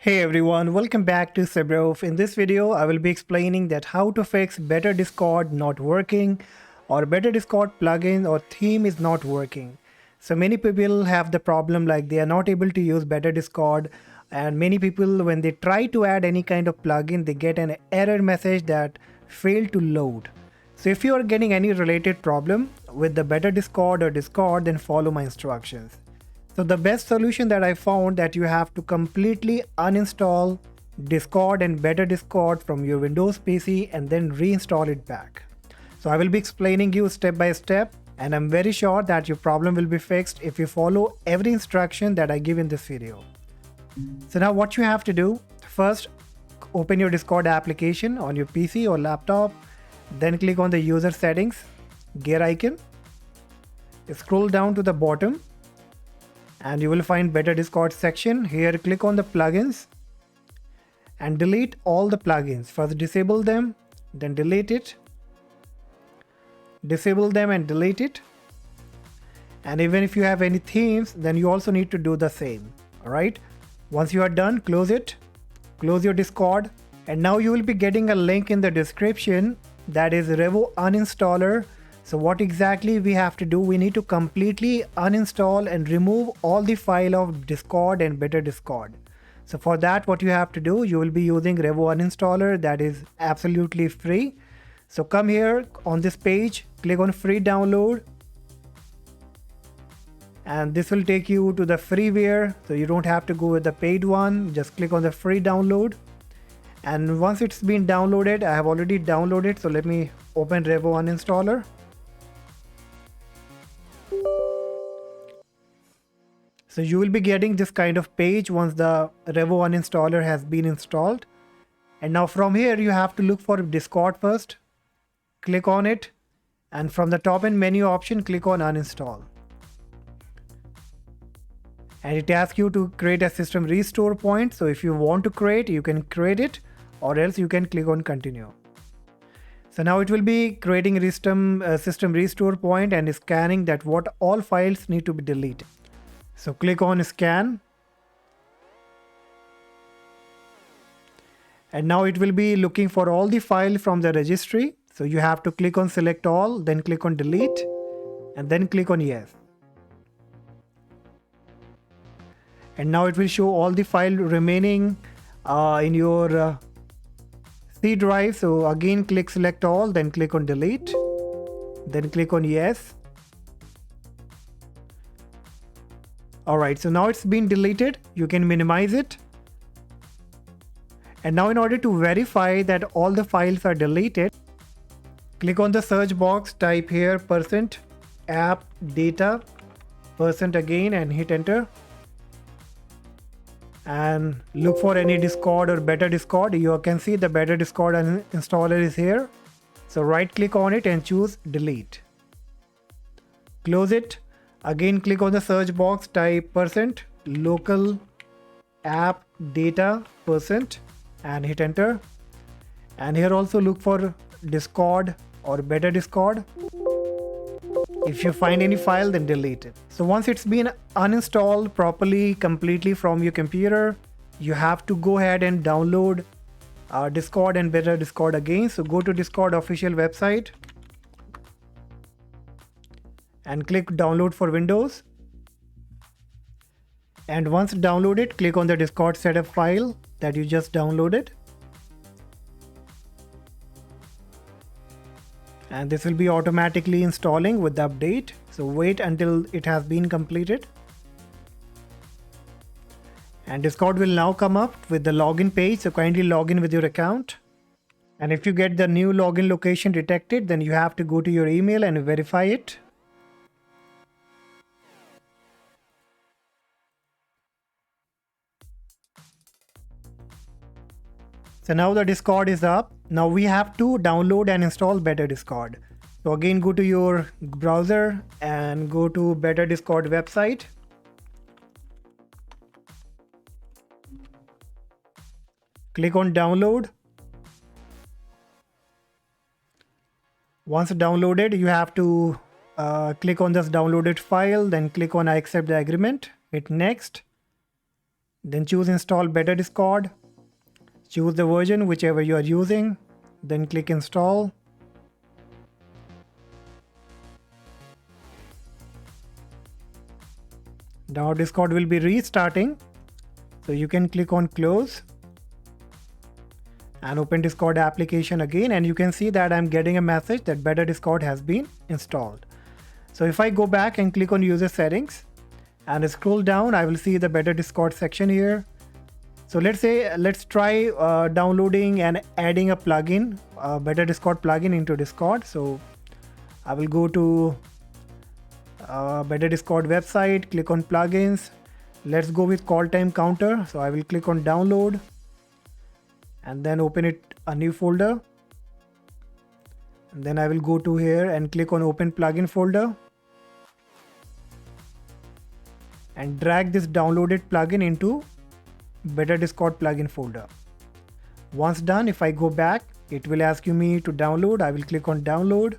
Hey everyone, welcome back to Revo. In this video, I will be explaining that how to fix Better Discord not working or Better Discord plugin or theme is not working. So many people have the problem like they are not able to use Better Discord, and many people when they try to add any kind of plugin, they get an error message that failed to load. So if you are getting any related problem with the Better Discord or Discord, then follow my instructions. So the best solution that I found that you have to completely uninstall Discord and Better Discord from your Windows PC and then reinstall it back. So I will be explaining you step by step, and I'm very sure that your problem will be fixed if you follow every instruction that I give in this video. So now what you have to do, first open your Discord application on your PC or laptop, then click on the user settings, gear icon, scroll down to the bottom, and you will find Better Discord section. Here click on the plugins and delete all the plugins. First disable them, then delete it, disable them and delete it. And even if you have any themes, then you also need to do the same. Alright, once you are done, close it, close your Discord, and now you will be getting a link in the description that is Revo uninstaller. So what exactly we have to do, we need to completely uninstall and remove all the file of Discord and Better Discord. So for that, what you have to do, you will be using Revo uninstaller, that is absolutely free. So come here on this page, click on free download, and this will take you to the freeware. So you don't have to go with the paid one, just click on the free download. And once it's been downloaded, I have already downloaded, so let me open Revo uninstaller. So you will be getting this kind of page once the Revo uninstaller has been installed. And now from here you have to look for Discord first. Click on it, and from the top end menu option, click on uninstall. And it asks you to create a system restore point. So if you want to create, you can create it, or else you can click on continue. So now it will be creating system restore point and scanning that what all files need to be deleted. So click on scan, and now it will be looking for all the files from the registry. So you have to click on select all, then click on delete, and then click on yes. And now it will show all the file remaining in your C drive. So again click select all, then click on delete, then click on yes. Alright, so now it's been deleted. You can minimize it. And now in order to verify that all the files are deleted, click on the search box, type here %app data % again and hit enter. And look for any Discord or Better Discord. You can see the Better Discord installer is here. So right click on it and choose delete. Close it. Again click on the search box, type %local app data % and hit enter. And here also look for Discord or Better Discord. If you find any file, then delete it. So once it's been uninstalled properly, completely from your computer, you have to go ahead and download Discord and Better Discord again. So go to Discord official website and click download for Windows. And once downloaded, click on the Discord setup file that you just downloaded. And this will be automatically installing with the update. So wait until it has been completed. And Discord will now come up with the login page. So kindly log in with your account. And if you get the new login location detected, then you have to go to your email and verify it. So now the Discord is up. Now we have to download and install Better Discord. So again go to your browser and go to Better Discord website. Click on download. Once downloaded, you have to click on this downloaded file, then click on I accept the agreement, hit next. Then choose install better Discord. Choose the version whichever you are using. Then click install. Now Discord will be restarting. So you can click on close and open Discord application again, and you can see that I'm getting a message that better Discord has been installed. So if I go back and click on user settings and scroll down, I will see the better Discord section here. So let's try downloading and adding a plugin, better Discord plugin into Discord. So I will go to better Discord website, click on plugins. Let's go with call time counter. So I will click on download and then open it a new folder. And then I will go to here and click on open plugin folder and drag this downloaded plugin into better Discord plugin folder. Once done, if I go back, it will ask me to download. I will click on download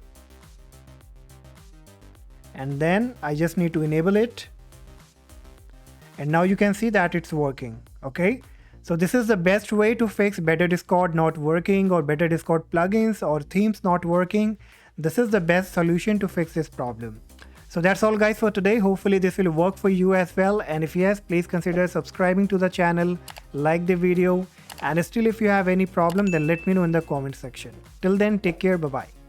and then I just need to enable it. And now you can see that it's working. Okay. So this is the best way to fix better Discord not working or better Discord plugins or themes not working. This is the best solution to fix this problem. So that's all guys for today. Hopefully this will work for you as well. And if yes, please consider subscribing to the channel, like the video, and still if you have any problem, then let me know in the comment section. Till then, take care. Bye-bye.